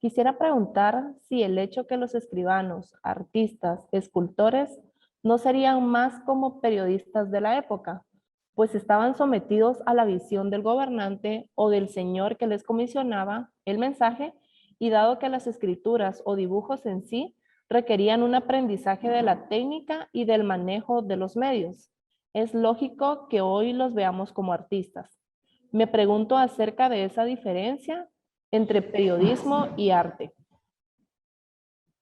quisiera preguntar si el hecho que los escribanos, artistas, escultores no serían más como periodistas de la época, pues estaban sometidos a la visión del gobernante o del señor que les comisionaba el mensaje, y dado que las escrituras o dibujos en sí requerían un aprendizaje de la técnica y del manejo de los medios, es lógico que hoy los veamos como artistas. Me pregunto acerca de esa diferencia entre periodismo y arte.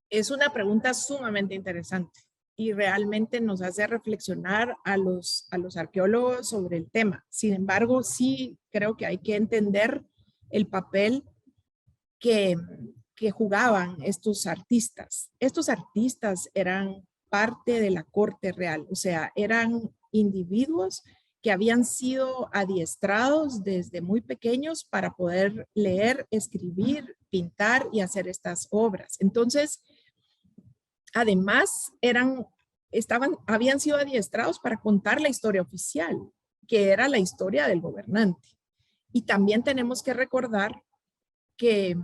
Es una pregunta sumamente interesante y realmente nos hace reflexionar a los arqueólogos sobre el tema. Sin embargo, sí creo que hay que entender el papel que jugaban estos artistas. Estos artistas eran parte de la corte real, o sea, eran individuos que habían sido adiestrados desde muy pequeños para poder leer, escribir, pintar y hacer estas obras. Entonces, además, habían sido adiestrados para contar la historia oficial, que era la historia del gobernante. Y también tenemos que recordar que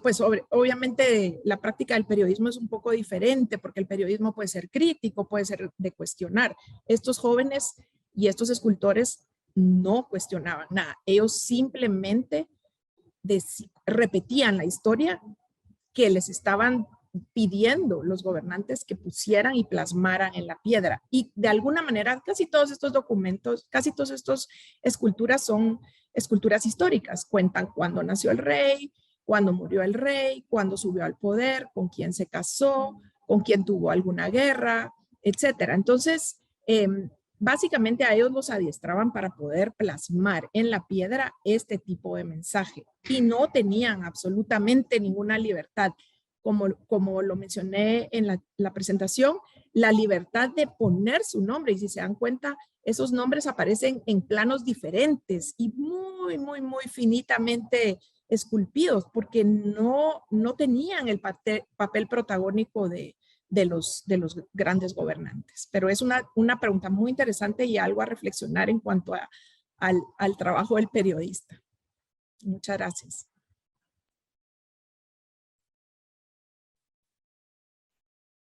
pues obviamente la práctica del periodismo es un poco diferente, porque el periodismo puede ser crítico, puede ser de cuestionar. Estos jóvenes y estos escultores no cuestionaban nada. Ellos simplemente repetían la historia que les estaban pidiendo los gobernantes que pusieran y plasmaran en la piedra. Y de alguna manera, casi todos estos documentos, casi todas estas esculturas son esculturas históricas. Cuentan cuándo nació el rey, cuándo murió el rey, cuándo subió al poder, con quién se casó, con quién tuvo alguna guerra, etcétera. Entonces, básicamente a ellos los adiestraban para poder plasmar en la piedra este tipo de mensaje y no tenían absolutamente ninguna libertad. Como lo mencioné en la presentación, la libertad de poner su nombre. Y si se dan cuenta, esos nombres aparecen en planos diferentes y muy, muy, muy finitamente esculpidos, porque no tenían el papel protagónico de los grandes gobernantes. Pero es una pregunta muy interesante y algo a reflexionar en cuanto al trabajo del periodista. Muchas gracias.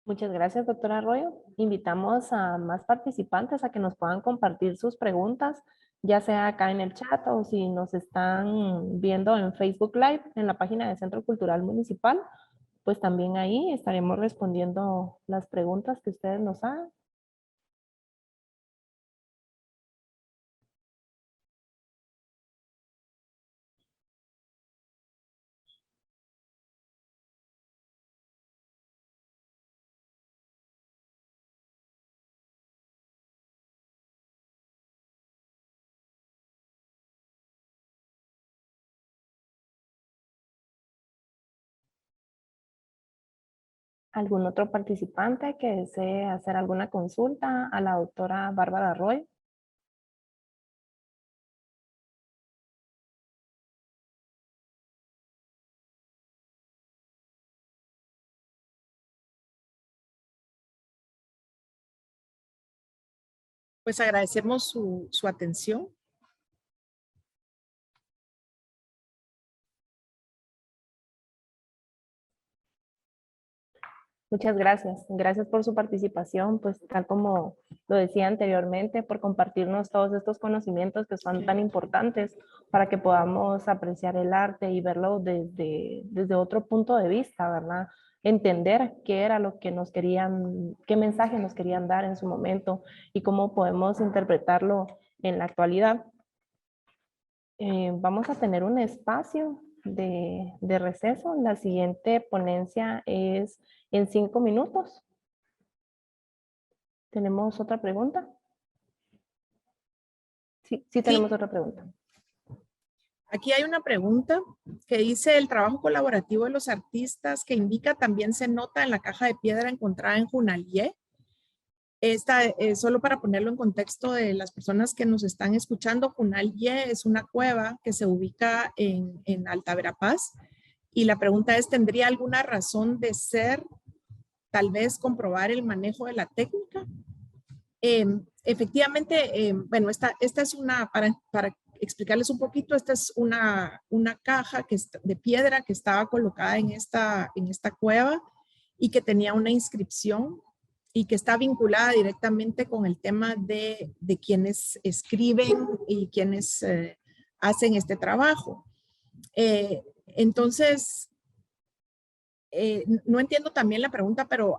Muchas gracias, doctora Arroyo. Invitamos a más participantes a que nos puedan compartir sus preguntas, ya sea acá en el chat o si nos están viendo en Facebook Live, en la página del Centro Cultural Municipal, pues también ahí estaremos respondiendo las preguntas que ustedes nos hagan. ¿Algún otro participante que desee hacer alguna consulta a la doctora Bárbara Arroyo? Pues agradecemos su atención. Muchas gracias. Gracias por su participación, pues tal como lo decía anteriormente, por compartirnos todos estos conocimientos que son tan importantes para que podamos apreciar el arte y verlo desde otro punto de vista, ¿verdad? Entender qué era lo que nos querían, qué mensaje nos querían dar en su momento y cómo podemos interpretarlo en la actualidad. Vamos a tener un espacio de receso. La siguiente ponencia es en 5 minutos. ¿Tenemos otra pregunta? Sí tenemos otra pregunta. Aquí hay una pregunta que dice: el trabajo colaborativo de los artistas que indica también se nota en la caja de piedra encontrada en Junalié. Esta es solo para ponerlo en contexto de las personas que nos están escuchando. Junalié es una cueva que se ubica en Alta Verapaz. Y la pregunta es: ¿tendría alguna razón de ser? Tal vez comprobar el manejo de la técnica. Efectivamente, bueno, esta es una, para explicarles un poquito, esta es una caja que de piedra que estaba colocada en esta cueva y que tenía una inscripción y que está vinculada directamente con el tema de quienes escriben y quienes hacen este trabajo. Entonces, no entiendo también la pregunta, pero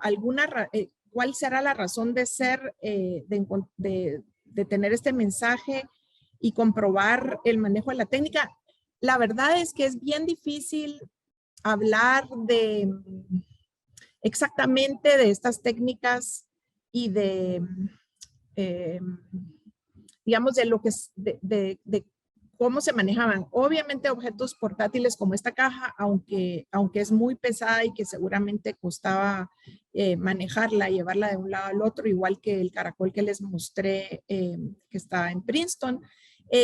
¿cuál será la razón de ser, de tener este mensaje y comprobar el manejo de la técnica? La verdad es que es bien difícil hablar exactamente de estas técnicas y digamos, de lo que es, de cómo se manejaban. Obviamente objetos portátiles como esta caja, aunque es muy pesada y que seguramente costaba manejarla, llevarla de un lado al otro, igual que el caracol que les mostré que está en Princeton,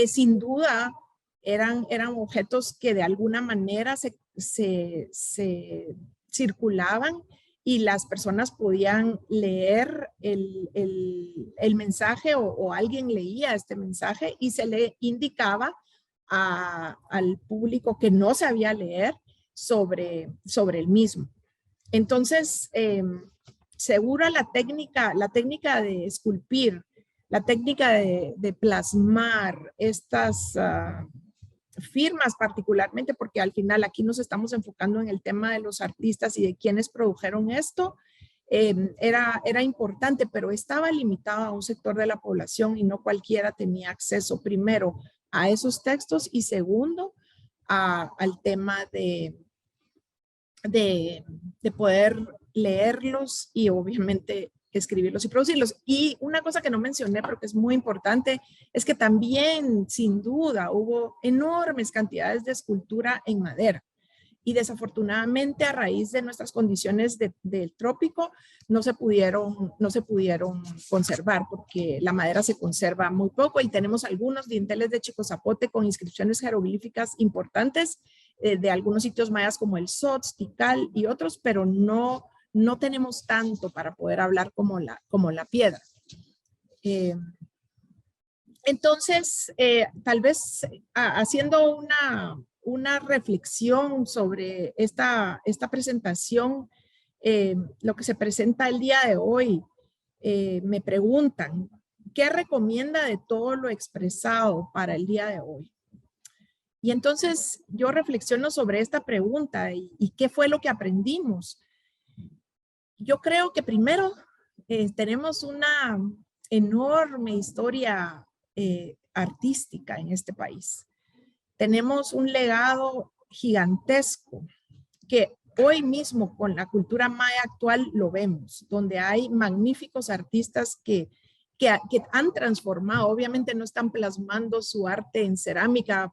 sin duda eran objetos que de alguna manera se circulaban y las personas podían leer el mensaje o alguien leía este mensaje y se le indicaba al público que no sabía leer sobre el mismo. Entonces, segura la técnica de esculpir, la técnica de plasmar estas firmas particularmente, porque al final aquí nos estamos enfocando en el tema de los artistas y de quienes produjeron esto, era importante, pero estaba limitado a un sector de la población y no cualquiera tenía acceso, primero, a esos textos y segundo, al tema de poder leerlos y obviamente escribirlos y producirlos. Y una cosa que no mencioné, pero que es muy importante, es que también, sin duda, hubo enormes cantidades de escultura en madera. Y desafortunadamente, a raíz de nuestras condiciones del trópico, no se pudieron conservar porque la madera se conserva muy poco y tenemos algunos dinteles de Chico Zapote con inscripciones jeroglíficas importantes de algunos sitios mayas como el Sots, Tikal y otros, pero no tenemos tanto para poder hablar como la piedra. Entonces, tal vez haciendo una reflexión sobre esta presentación, lo que se presenta el día de hoy, me preguntan, ¿qué recomienda de todo lo expresado para el día de hoy? Y entonces yo reflexiono sobre esta pregunta y qué fue lo que aprendimos. Yo creo que primero tenemos una enorme historia artística en este país. Tenemos un legado gigantesco que hoy mismo con la cultura maya actual lo vemos, donde hay magníficos artistas que han transformado, obviamente no están plasmando su arte en cerámica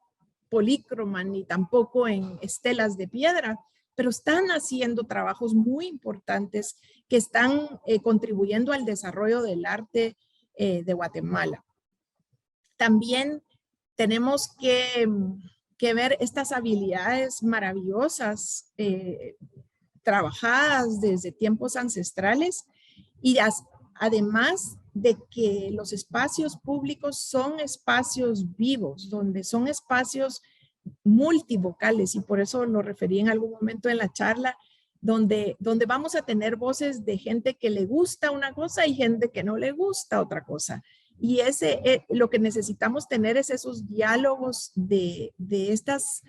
polícroma ni tampoco en estelas de piedra, pero están haciendo trabajos muy importantes que están contribuyendo al desarrollo del arte de Guatemala. También tenemos que ver estas habilidades maravillosas trabajadas desde tiempos ancestrales y además de que los espacios públicos son espacios vivos, donde son espacios multivocales y por eso lo referí en algún momento en la charla, donde vamos a tener voces de gente que le gusta una cosa y gente que no le gusta otra cosa. Y lo que necesitamos tener es esos diálogos de estas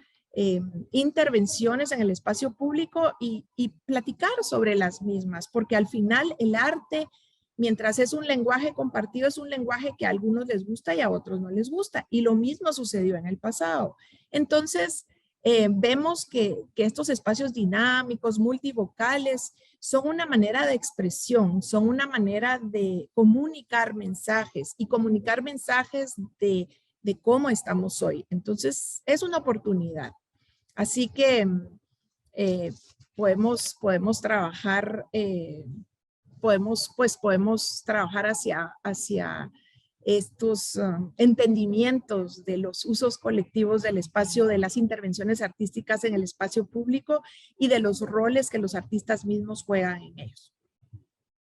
intervenciones en el espacio público y platicar sobre las mismas, porque al final el arte, mientras es un lenguaje compartido, es un lenguaje que a algunos les gusta y a otros no les gusta. Y lo mismo sucedió en el pasado. Entonces, Vemos que estos espacios dinámicos, multivocales, son una manera de expresión, son una manera de comunicar mensajes y comunicar mensajes de cómo estamos hoy. Entonces, es una oportunidad. Así que podemos trabajar, podemos trabajar hacia estos entendimientos de los usos colectivos del espacio, de las intervenciones artísticas en el espacio público y de los roles que los artistas mismos juegan en ellos.